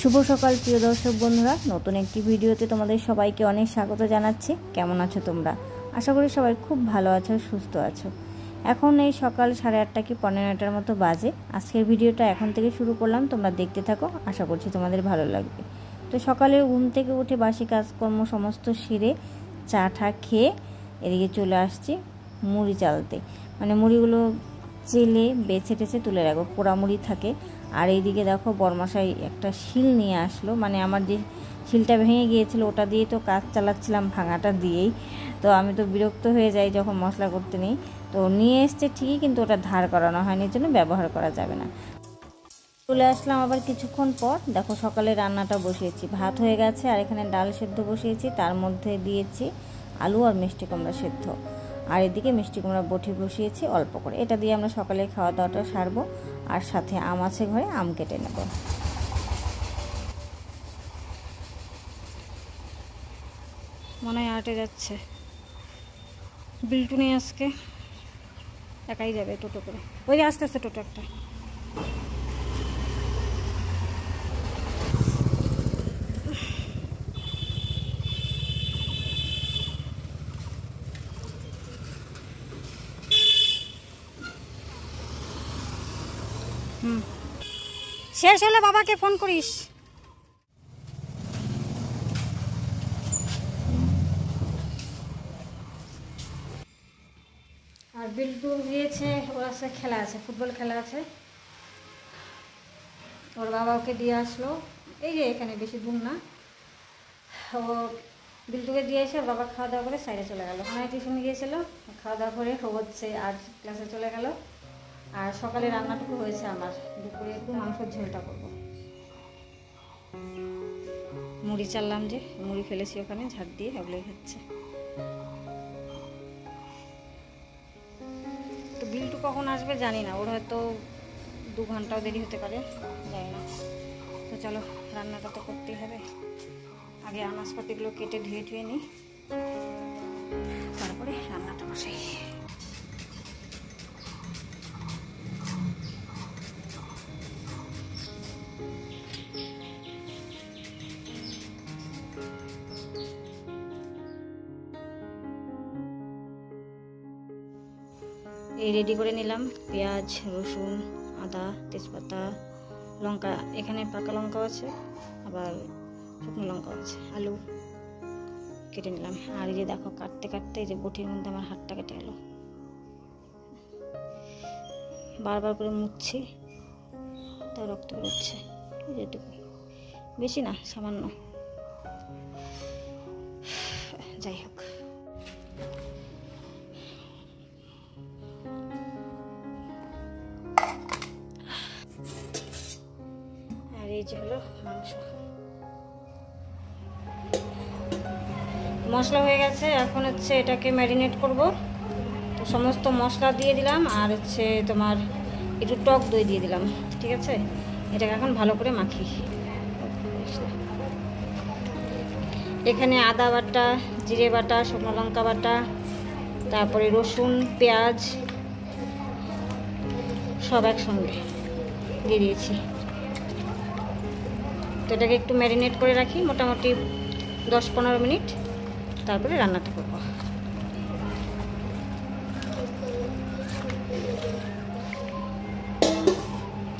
শুভ সকাল প্রিয় দর্শক বন্ধুরা, নতুন একটি ভিডিওতে তোমাদের সবাইকে অনেক স্বাগত জানাচ্ছি। কেমন আছো তোমরা? আশা করি সবাই খুব ভালো আছো, সুস্থ আছো। এখন এই সকাল 8:30 কি 9:15 মতো বাজে। আজকের ভিডিওটা এখন থেকে শুরু করলাম, তোমরা দেখতে থাকো, আশা করছি তোমাদের ভালো লাগবে। তো সকালে ঘুম থেকে উঠে বাসি কাজকর্ম সমস্ত সেরে চা ঠা খেয়ে এদিকে চলে আসছি মুড়ি চালতে। মানে মুড়িগুলো চেলে বেছে টেছে তুলে রাখবো, পোড়া মুড়ি থাকে। আর এইদিকে দেখো বরমশাই একটা শিল নিয়ে আসলো, মানে আমার যে শিলটা ভেঙে গিয়েছিল ওটা দিয়ে তো কাজ চালাচ্ছিলাম, ভাঙাটা দিয়েই। তো আমি তো বিরক্ত হয়ে যাই যখন মশলা করতে নেই। তো নিয়ে এসছে ঠিকই, কিন্তু ওটা ধার করানো হয়নি, জন্য ব্যবহার করা যাবে না। চলে আসলাম আবার কিছুক্ষণ পর। দেখো সকালে রান্নাটা বসিয়েছি, ভাত হয়ে গেছে, আর এখানে ডাল সেদ্ধ বসিয়েছি, তার মধ্যে দিয়েছি আলু আর মিষ্টি কুমড়া সেদ্ধ। আর এদিকে মিষ্টি কুমড়া বটি বসিয়েছি অল্প করে। এটা দিয়ে আমরা সকালে খাওয়া দাওয়াটা সারবো। আর সাথে আম আছে ঘরে, আম কেটে নেব। মনে হয় হাটে যাচ্ছে বিল্টু নেই আজকে, একাই যাবে টোটো করে। ওই যে আস্তে আস্তে টোটো একটা। শেষ হলে বাবাকে ফোন করিস। আর বিল্টু গিয়েছে, ওর আছে খেলা আছে, ফুটবল খেলা আছে। ওর বাবা ওকে দিয়ে আসলো, এই যে এখানে, বেশি দূর না। ও বিল্টুকে দিয়ে এসে ওর বাবা খাওয়া দাওয়া করে সাইডে চলে গেল। ওখানে টিউশন গিয়েছিল, খাওয়া দাওয়া করে ও হচ্ছে আর ক্লাসে চলে গেল। আর সকালে রান্নাটুকু হয়েছে আমার, দুপুরে একটু মাংসের ঝোলটা করবো। মুড়ি চাললাম, যে মুড়ি ফেলেছি ওখানে ঝাড় দিয়ে, ওগুলোই খাচ্ছে। তো বিল্টু কখন আসবে জানি না, ওর হয়তো 2 ঘন্টাও দেরি হতে পারে, জানি না। তো চলো, রান্নাটা তো করতেই হবে। আগে আনাজপাতিগুলো কেটে ধুয়ে নিই, তারপরে রান্নাটা বসাই। এই রেডি করে নিলাম পেঁয়াজ, রসুন, আদা, তেজপাতা, লঙ্কা। এখানে পাকা লঙ্কাও আছে, আবার শুকনো লঙ্কাও আছে, আলু কেটে নিলাম। আর এই যে দেখো কাটতে কাটতে এই যে বটির মধ্যে আমার হাতটা কেটে গেল। বারবার করে মুছছি, তাও রক্ত বেরোচ্ছে। যেটুকু, বেশি না, সামান্য। যাই হোক, আর এই যে হলো মাংস। মশলা হয়ে গেছে, এখন হচ্ছে এটাকে ম্যারিনেট করব। তো সমস্ত মশলা দিয়ে দিলাম, আর হচ্ছে তোমার একটু টক দই দিয়ে দিলাম। ঠিক আছে, এটাকে এখন ভালো করে মাখি। এখানে আদা বাটা, জিরে বাটা, শুকনো লঙ্কা বাটা, তারপরে রসুন, পেঁয়াজ সব একসঙ্গে দিয়ে দিয়েছি। তো এটাকে একটু ম্যারিনেট করে রাখি, মোটামুটি 10-15 মিনিট, তারপরে রান্নাটা করব।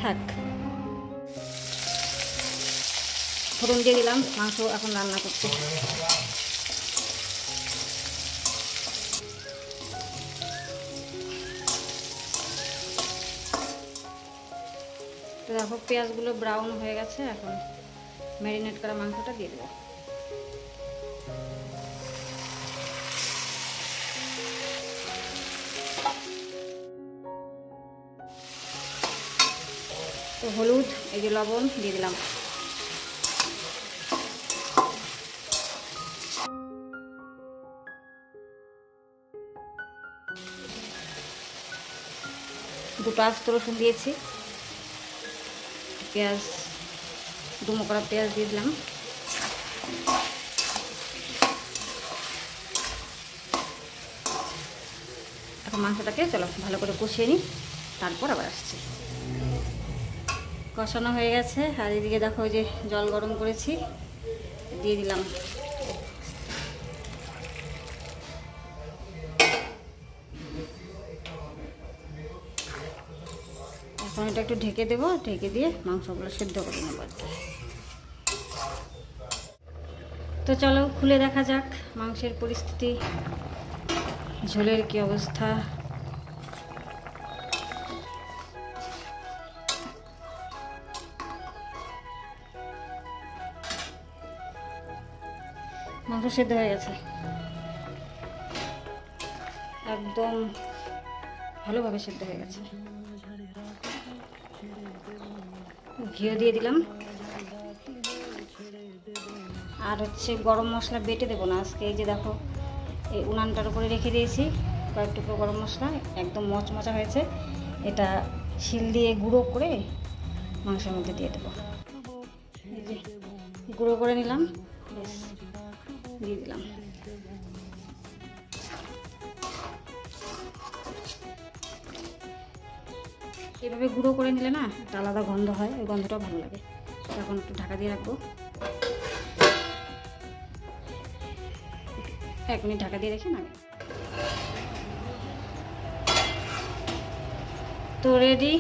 থাক, ফোড়ন দিয়ে দিলাম, মাংস এখন রান্না করতে। তো দেখো পেঁয়াজগুলো ব্রাউন হয়ে গেছে, এখন ম্যারিনেট করা মাংসটা দিয়ে দেবো। তো হলুদ, এই যে লবণ দিয়ে দিলাম। দুটো আস্ত রসুন দিয়েছি, পেঁয়াজ, ডুমো করা পেঁয়াজ দিয়ে দিলাম। এখন মাংসটাকে চলো ভালো করে কষিয়ে নিই, তারপর আবার আসছি। কষানো হয়ে গেছে। আর এদিকে দেখো যে জল গরম করেছি, দিয়ে দিলাম। এখন এটা একটু ঢেকে দেবো, ঢেকে দিয়ে মাংসগুলো সেদ্ধ করে নেব। তো চলো খুলে দেখা যাক মাংসের পরিস্থিতি, ঝোলের কি অবস্থা। মাংস সেদ্ধ হয়ে গেছে, একদম ভালোভাবে সেদ্ধ হয়ে গেছে। ঘিও দিয়ে দিলাম। আর হচ্ছে গরম মশলা বেটে দেবো না আজকে। এই যে দেখো এই উনানটার উপরে রেখে দিয়েছি কয়েক টুকরো গরম মশলা, একদম মচমচা হয়েছে। এটা শিল দিয়ে গুঁড়ো করে মাংসের মধ্যে দিয়ে দেবো। এই যে গুঁড়ো করে নিলাম, বেশ দিয়ে দিলাম। এভাবে গুঁড়ো করে নিলে না একটা আলাদা গন্ধ হয়, ওই গন্ধটাও ভালো লাগে। এখন একটু ঢাকা দিয়ে রাখবো, 1 মিনিট ঢাকা দিয়ে রেখে নামে। তো রেডি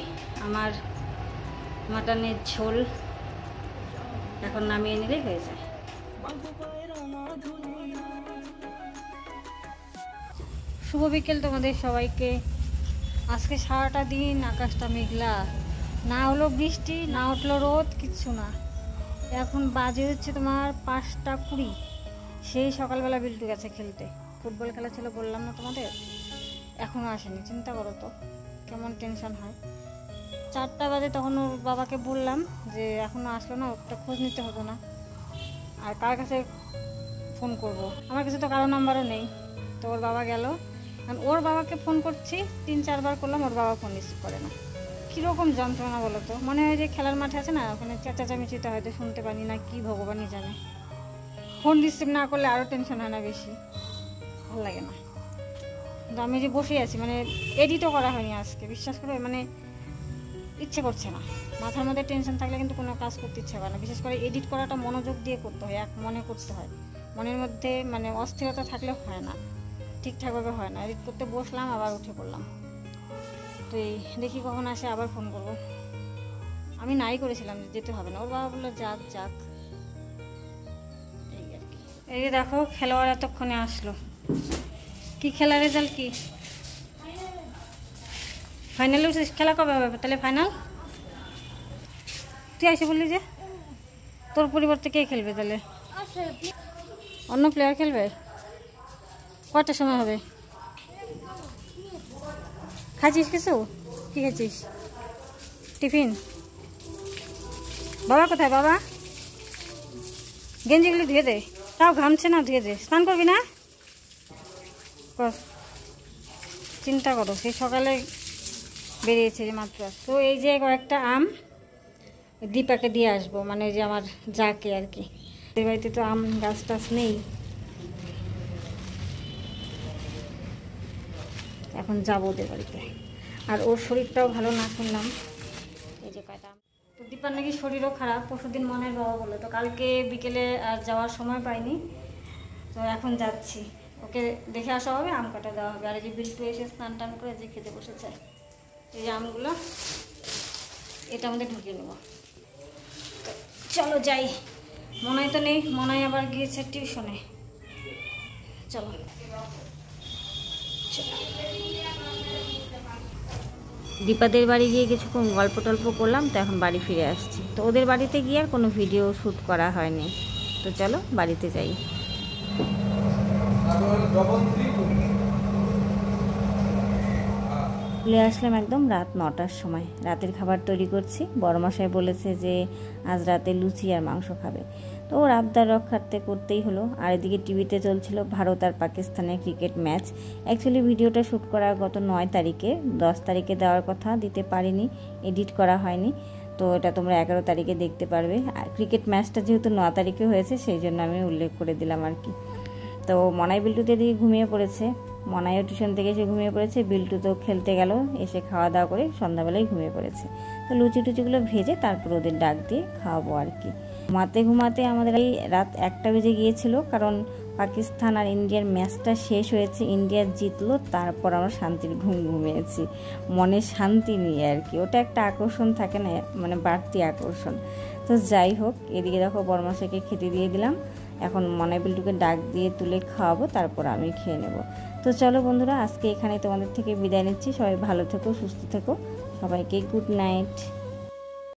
আমার মাটনের ঝোল, এখন নামিয়ে নিলে হয়ে যায়। শুভ বিকেল তোমাদের সবাইকে। আজকে সারাটা দিন আকাশটা মেঘলা, না হলো বৃষ্টি না উঠলো রোদ, কিচ্ছু না। এখন বাজে হচ্ছে তোমার 5টা 20। সেই সকালবেলা বিল্টু গেছে খেলতে, ফুটবল খেলা ছিল বললাম না তোমাদের, এখনও আসেনি। চিন্তা করো তো কেমন টেনশন হয়। 4টা বাজে তখন ওর বাবাকে বললাম যে এখনও আসলো না, ওটা খোঁজ নিতে হতো না। আর কার কাছে ফোন করব, আমার কাছে তো কারো নাম্বারও নেই। তো ওর বাবা গেল, কারণ ওর বাবাকে ফোন করছি 3-4 বার করলাম, ওর বাবা ফোন রিসিভ করে না। কীরকম যন্ত্রণা বলো তো, মনে হয় যে খেলার মাঠে আছে না, ওখানে চেঁচামেচিটা হয়তো শুনতে পারি না, কি ভগবানই জানে। ফোন রিসিভ না করলে আরও টেনশন হয় না বেশি, ভালো লাগে না। কিন্তু আমি যে বসে আছি, মানে এডিটও করা হয়নি আজকে, বিশ্বাস করে, মানে ইচ্ছে করছে না। মাথার মধ্যে টেনশন থাকলে কিন্তু কোনো কাজ করতে ইচ্ছে করে না। বিশেষ করে এডিট করাটা মনোযোগ দিয়ে করতে হয়, এক মনে করতে হয়। মনের মধ্যে মানে অস্থিরতা থাকলে হয় না, ঠিকঠাকভাবে হয় না। এডিট করতে বসলাম, আবার উঠে পড়লাম। তো এই দেখি কখন আসে, আবার ফোন করব। আমি নাই করেছিলাম যেতে হবে না, ওর বাবা বললো যাক যাক, এই আর কি। এই যে দেখো খেলোয়াড় এতক্ষণে আসলো। কি খেলার রেজাল্ট কি? ফাইনালে উঠেছিস? খেলা কবে হবে তাহলে ফাইনাল? তুই এসে বললি যে তোর পরিবর্তে কে খেলবে তাহলে? অন্য প্লেয়ার খেলবে? কটার সময় হবে? খাচ্ছিস কিছু? কি খাচ্ছিস? টিফিন? বাবা কোথায়? বাবা গেঞ্জিগুলি ধুয়ে দে, তাও ঘামছে না, ধুয়ে দে। স্নান করবি না? কর। চিন্তা করো, সেই সকালে বেরিয়েছে যে মাত্র। তো এই যে কয়েকটা আম দীপাকে দিয়ে আসবো, মানে যে আমার যাকে আর কি। এর বাড়িতে তো আম গাছ টাছ নেই, এখন যাবো ওদের বাড়িতে। আর ওর শরীরটাও ভালো না শুনলাম, এই যে কয়টা। তো দীপার নাকি শরীরও খারাপ, পরশুদিন মনের বাবা বললো, তো কালকে বিকেলে আর যাওয়ার সময় পাইনি। তো এখন যাচ্ছি, ওকে দেখে আসা হবে, আম কাটা দেওয়া হবে। আর এই যে বিল্টু এসে স্নান টান করে যে খেতে বসেছে। এই যে আমগুলো এটা আমাদের ঢুকিয়ে নেব। চলো যাই। মনাই তো নেই, মনাই আবার গিয়েছে টিউশনে। চলো। দীপাদের বাড়ি গিয়ে কিছুক্ষণ গল্প টল্প করলাম, তো এখন বাড়ি ফিরে আসছি। তো ওদের বাড়িতে গিয়ে আর কোনো ভিডিও শ্যুট করা হয়নি। তো চলো বাড়িতে যাই। চলে আসলাম একদম রাত 9টার সময়। রাতের খাবার তৈরি করছি। বড়মশাই বলেছে যে আজ রাতে লুচি আর মাংস খাবে, তো ওর আবদার রক্ষার্থে করতেই হলো। আর এদিকে টিভিতে চলছিল ভারত আর পাকিস্তানের ক্রিকেট ম্যাচ। অ্যাকচুয়ালি ভিডিওটা শ্যুট করা গত 9 তারিখে, 10 তারিখে দেওয়ার কথা, দিতে পারিনি, এডিট করা হয়নি। তো এটা তোমরা 11 তারিখে দেখতে পারবে। আর ক্রিকেট ম্যাচটা যেহেতু 9 তারিখে হয়েছে, সেই জন্য আমি উল্লেখ করে দিলাম আর কি। তো মনাই বিল্টুতে দিকে ঘুমিয়ে পড়েছে, মনাইও টিউশন থেকে এসে ঘুমিয়ে পড়েছে, বিল্টু তো খেলতে গেল, এসে খাওয়া দাওয়া করে সন্ধ্যাবেলায় ঘুমিয়ে পড়েছে। তো লুচি টুচিগুলো ভেজে তারপর ওদের ডাক দিয়ে খাওয়াবো আর কি। ঘুমাতে আমাদের এই রাত 1টা বেজে গিয়েছিল, কারণ পাকিস্তান আর ইন্ডিয়ার ম্যাচটা শেষ হয়েছে, ইন্ডিয়া জিতলো, তারপর আমরা শান্তির ঘুম ঘুমিয়েছি, মনে শান্তি নিয়ে আর কি। ওটা একটা আকর্ষণ থাকে না, মানে বাড়তি আকর্ষণ। তো যাই হোক, এদিকে দেখো বড়মাসাকে খেতে দিয়ে দিলাম, এখন মনে বিল্টুকে ডাক দিয়ে তুলে খাওয়াবো, তারপর আমি খেয়ে নেব। তো চলো বন্ধুরা, আজকে এখানে তোমাদের থেকে বিদায় নিচ্ছি। সবাই ভালো থেকো, সুস্থ থেকো, সবাইকে গুড নাইট।